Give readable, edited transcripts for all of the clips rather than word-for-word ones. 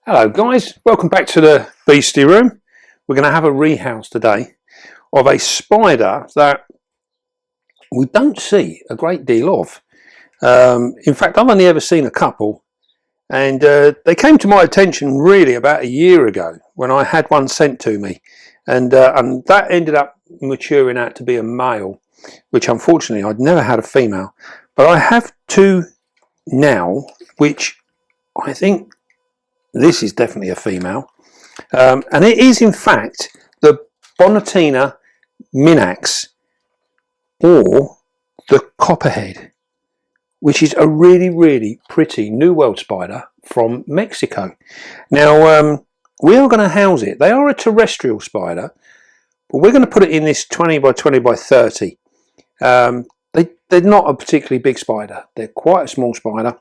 Hello guys, welcome back to the Beastie Room. We're going to have a rehouse today of a spider that we don't see a great deal of. In fact, I've only ever seen a couple, and they came to my attention really about a year ago when I had one sent to me, and that ended up maturing out to be a male, which unfortunately I'd never had a female, but I have two now, which I think this is definitely a female, and it is in fact the Bonnetina minax or the Copperhead, which is a really pretty New World spider from Mexico. Now we are going to house it. They are a terrestrial spider, but we're going to put it in this 20 by 20 by 30. They're not a particularly big spider. They're quite a small spider,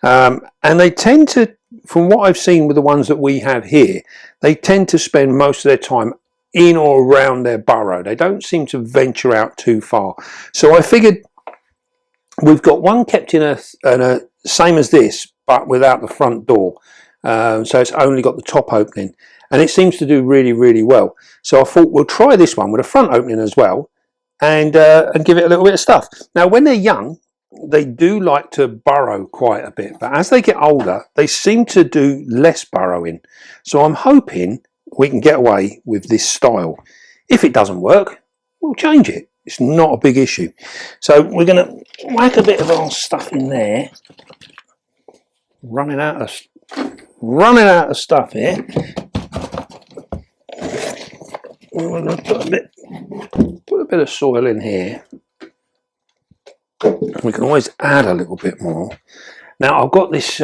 and they tend to, from what I've seen with the ones that we have here, they tend to spend most of their time in or around their burrow. They don't seem to venture out too far. So I figured we've got one kept in a same as this, but without the front door. So it's only got the top opening, and it seems to do really well. So I thought we'll try this one with a front opening as well, and give it a little bit of stuff. Now when they're young, they do like to burrow quite a bit, but as they get older they seem to do less burrowing. So I'm hoping we can get away with this style. If it doesn't work, we'll change it. It's not a big issue. So we're going to whack a bit of our stuff in there. Running out of stuff here. We're going to put a bit of soil in here. We can always add a little bit more. Now I've got this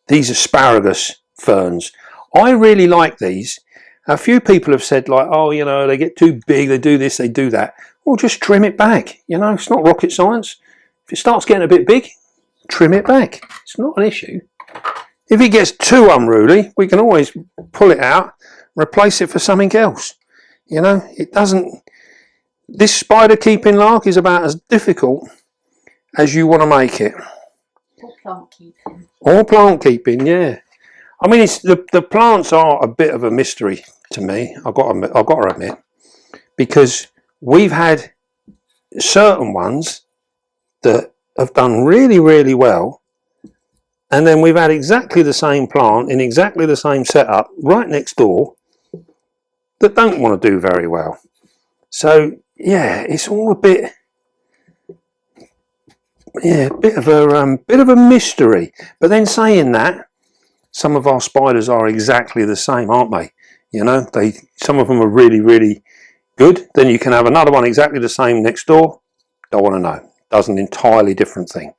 these asparagus ferns. I really like these. A few people have said, like, oh, you know, they get too big, they do this, they do that. Well, just trim it back. You know, it's not rocket science. If it starts getting a bit big, trim it back. It's not an issue. If it gets too unruly, we can always pull it out, replace it for something else. You know, it doesn't. This spider keeping lark is about as difficult as you want to make it. Or plant keeping. Or plant keeping, yeah. I mean, it's the plants are a bit of a mystery to me. I've got to admit, because we've had certain ones that have done really well, and then we've had exactly the same plant in exactly the same setup right next door that don't want to do very well. So yeah, it's all a bit, yeah, bit of a mystery. But then saying that, some of our spiders are exactly the same, aren't they? You know, some of them are really good. Then you can have another one exactly the same next door. Don't want to know. Does an entirely different thing.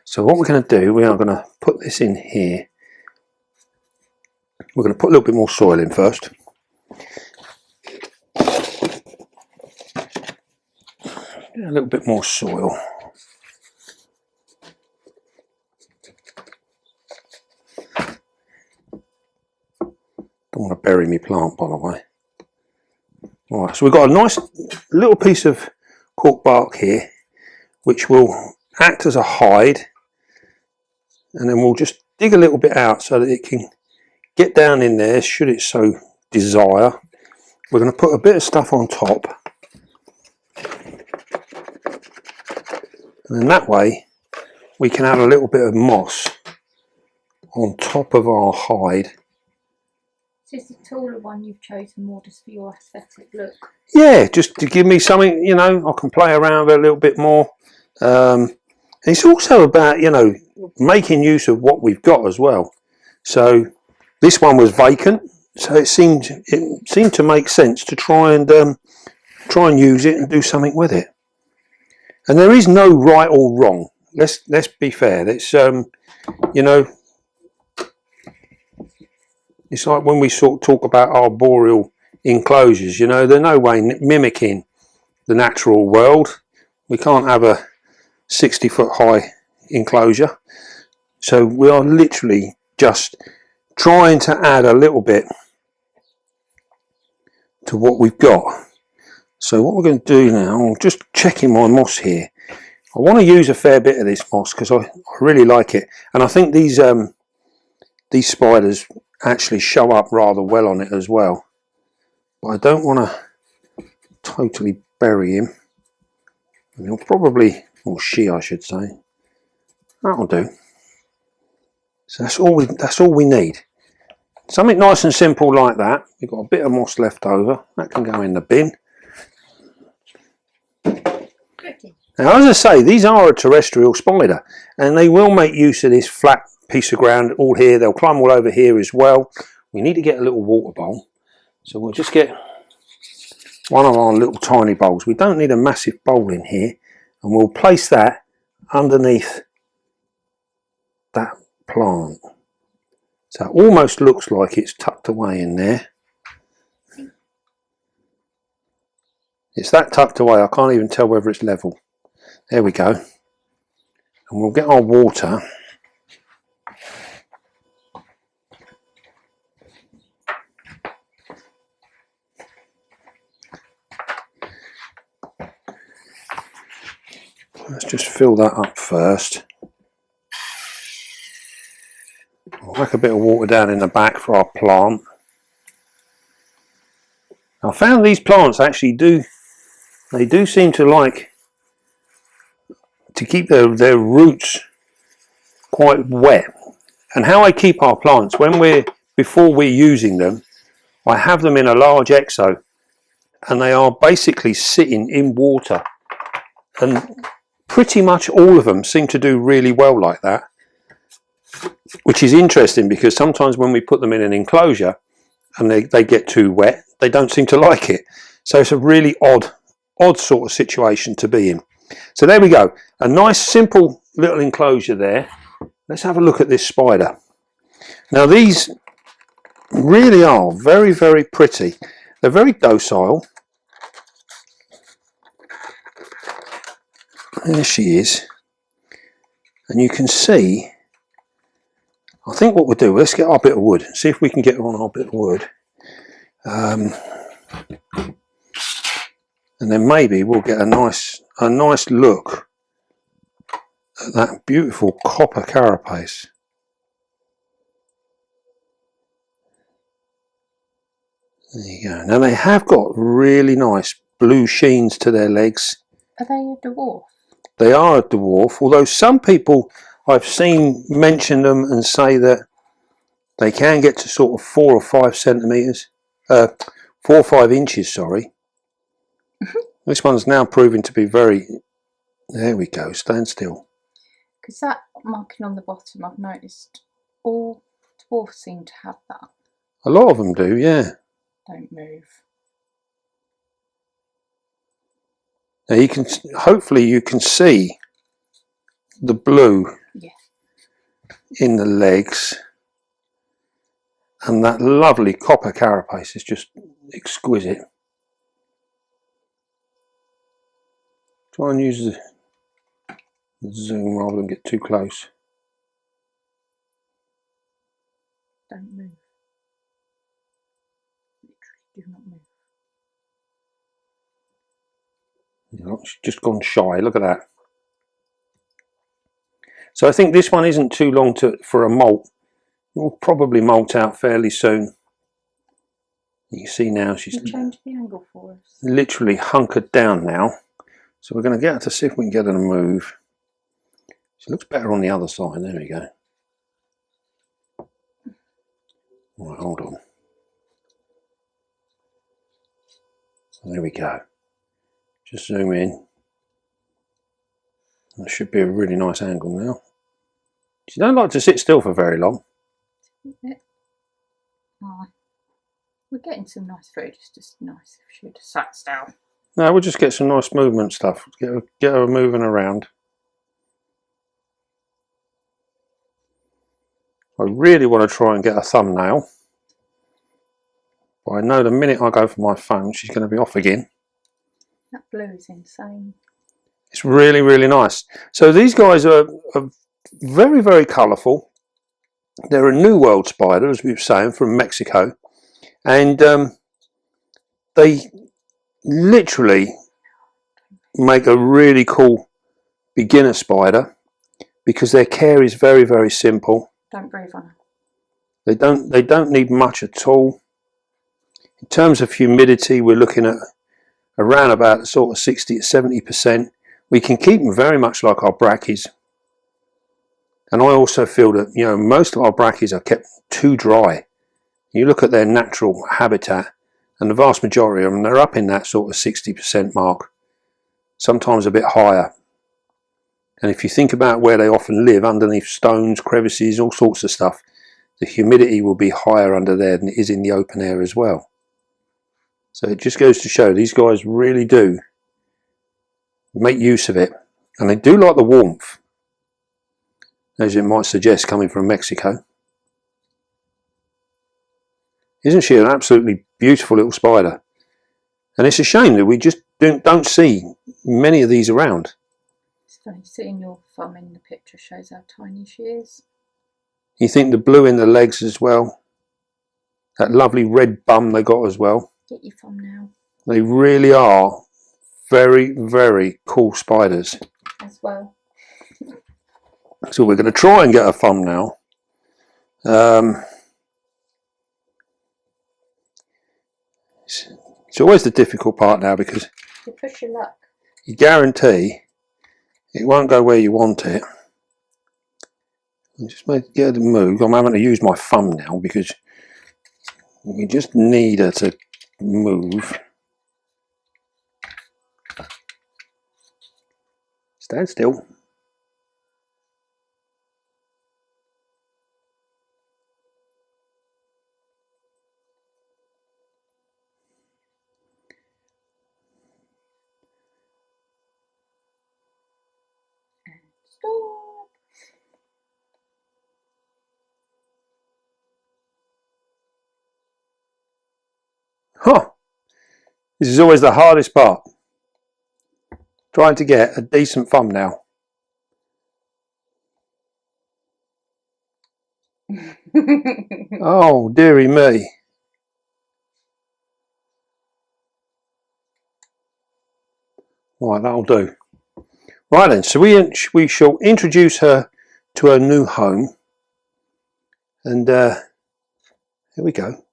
So what we're going to do, we are going to put this in here. We're going to put a little bit more soil in first. A little bit more soil. Don't want to bury my plant, by the way. Alright, so we've got a nice little piece of cork bark here, which will act as a hide, and then we'll just dig a little bit out so that it can get down in there should it so desire. We're going to put a bit of stuff on top, and then that way we can add a little bit of moss on top of our hide. So it's the taller one you've chosen more just for your aesthetic look? Yeah, just to give me something, you know, I can play around with a little bit more. It's also about, you know, making use of what we've got as well. So this one was vacant, so it seemed to make sense to try and use it and do something with it. And there is no right or wrong. Let's be fair. It's you know, it's like when we sort of talk about arboreal enclosures. You know, they're no way mimicking the natural world. We can't have a 60-foot high enclosure. So we are literally just trying to add a little bit to what we've got. So what we're going to do now, I'm just checking my moss here. I want to use a fair bit of this moss because I really like it, and I think these these spiders actually show up rather well on it as well. But I don't want to totally bury him. And he'll probably, or she I should say, that'll do. So that's all we need. Something nice and simple like that. We've got a bit of moss left over. That can go in the bin. Now, as I say, these are a terrestrial spider, and they will make use of this flat piece of ground all here. They'll climb all over here as well. We need to get a little water bowl. So we'll just get one of our little tiny bowls. We don't need a massive bowl in here, and we'll place that underneath that plant. So it almost looks like it's tucked away in there. It's that tucked away, I can't even tell whether it's level. There we go. And we'll get our water. Let's just fill that up first. I'll whack a bit of water down in the back for our plant. I found these plants actually do seem to like to keep their roots quite wet. And how I keep our plants, before we're using them, I have them in a large exo, and they are basically sitting in water, and pretty much all of them seem to do really well like that, which is interesting because sometimes when we put them in an enclosure and they get too wet, they don't seem to like it. So it's a really odd sort of situation to be in. So there we go, a nice simple little enclosure there. Let's have a look at this spider. Now these really are very, very pretty. They're very docile. There she is. And you can see, I think what we'll do, let's get our bit of wood, see if we can get her on our bit of wood. And then maybe we'll get a nice look at that beautiful copper carapace. There you go. Now they have got really nice blue sheens to their legs. Are they a dwarf? They are a dwarf, although some people I've seen mention them and say that they can get to sort of 4 or 5 centimetres, 4 or 5 inches, sorry. This one's now proving to be very, there we go, stand still. Because that marking on the bottom, I've noticed all dwarfs seem to have that. A lot of them do, yeah. Don't move. Now you can, hopefully you can see the blue in the legs, and that lovely copper carapace is just exquisite. Try and use the zoom rather than get too close. Don't move. Literally do not move. She's just gone shy, look at that. So I think this one isn't too long for a molt. It will probably molt out fairly soon. You can see now she's changed the angle for us. Literally hunkered down now. So we're going to get her to see if we can get her to move. She looks better on the other side. There we go. Right, hold on. There we go. Just zoom in. That should be a really nice angle now. She don't like to sit still for very long. Oh, we're getting some nice food. It's just nice if she would have sat still. No, we'll just get some nice movement stuff. Get her moving around. I really want to try and get a thumbnail. But I know the minute I go for my phone, she's going to be off again. That blue is insane. It's really, really nice. So these guys are very, very colourful. They're a New World spider, as we were saying, from Mexico. And they literally make a really cool beginner spider because their care is very, very simple. Don't breathe on her. They don't need much at all. In terms of humidity, we're looking at around about sort of 60 to 70%. We can keep them very much like our brackies. And I also feel that, you know, most of our brackies are kept too dry. You look at their natural habitat, and the vast majority of them, they're up in that sort of 60% mark, sometimes a bit higher. And if you think about where they often live, underneath stones, crevices, all sorts of stuff, the humidity will be higher under there than it is in the open air as well. So it just goes to show these guys really do make use of it, and they do like the warmth, as it might suggest coming from Mexico. Isn't she an absolutely beautiful little spider? And it's a shame that we just don't see many of these around. It's funny, seeing your thumb in the picture shows how tiny she is. You think the blue in the legs as well, that lovely red bum they got as well. Get your thumb now. They really are very, very cool spiders. As well. So we're going to try and get a thumbnail. It's always the difficult part now, because You push your luck. you guarantee it won't go where you want it. Just get it to move. I'm having to use my thumb now because we just need her to move. Stand still. Stop. Huh. This is always the hardest part. Trying to get a decent thumbnail. Oh, dearie me. Right, that'll do. Right then, so we shall introduce her to her new home. And here we go.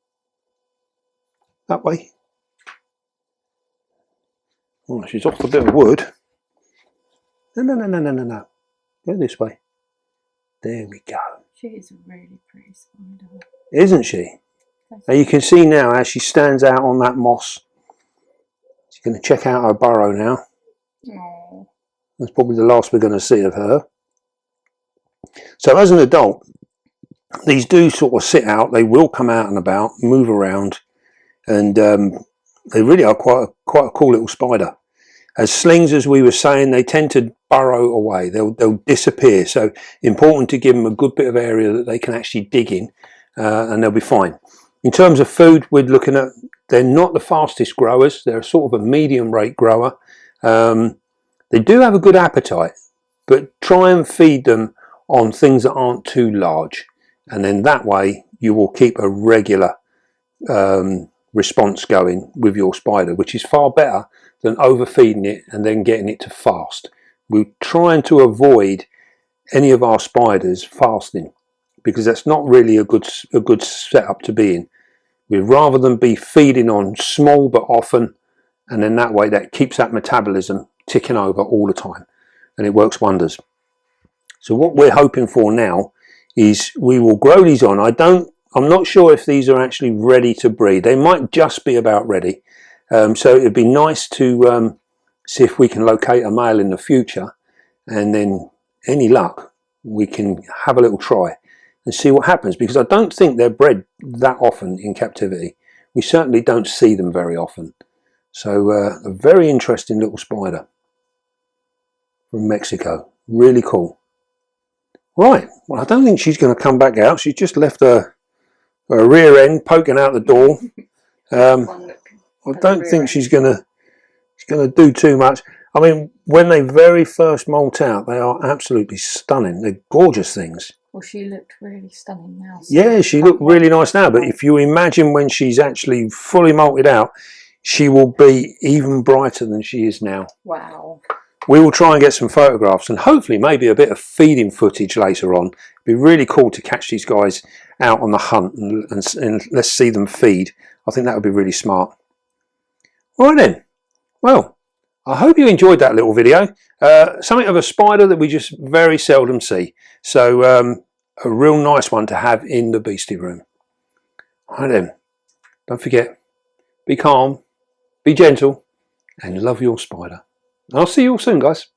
That way. Oh, she's off a bit of wood. No. Go this way. There we go. She is a really pretty spider. Isn't she? Now you can see now as she stands out on that moss. She's going to check out her burrow now. Aww. That's probably the last we're going to see of her. So as an adult, these do sort of sit out. They will come out and about, move around, and they really are quite a cool little spider. As slings, as we were saying, they tend to burrow away. They'll disappear. So important to give them a good bit of area that they can actually dig in, and they'll be fine. In terms of food, we're looking at, they're not the fastest growers. They're sort of a medium rate grower. They do have a good appetite, but try and feed them on things that aren't too large, and then that way you will keep a regular response going with your spider, which is far better than overfeeding it and then getting it to fast. We're trying to avoid any of our spiders fasting, because that's not really a good setup to be in. We'd rather them be feeding on small but often, and then that way that keeps that metabolism ticking over all the time, and it works wonders. So what we're hoping for now is we will grow these on. I'm not sure if these are actually ready to breed. They might just be about ready. So it'd be nice to see if we can locate a male in the future, and then any luck we can have a little try and see what happens, because I don't think they're bred that often in captivity. We certainly don't see them very often. So a very interesting little spider from Mexico. Really cool. Right, well, I don't think she's going to come back out. She's just left her rear end poking out the door. I don't think she's going to do too much. I mean, when they very first molt out, they are absolutely stunning. They're gorgeous things. Well, she looked really stunning now. So yeah, she looked really nice now. But if you imagine when she's actually fully molted out, she will be even brighter than she is now. Wow. we will try and get some photographs and hopefully maybe a bit of feeding footage later on. It'd be really cool to catch these guys out on the hunt and let's see them feed. I think that would be really smart. Right then, well, I hope you enjoyed that little video. Something of a spider that we just very seldom see. So a real nice one to have in the beastie room. Right then, don't forget, be calm, be gentle, and love your spider. I'll see you all soon, guys.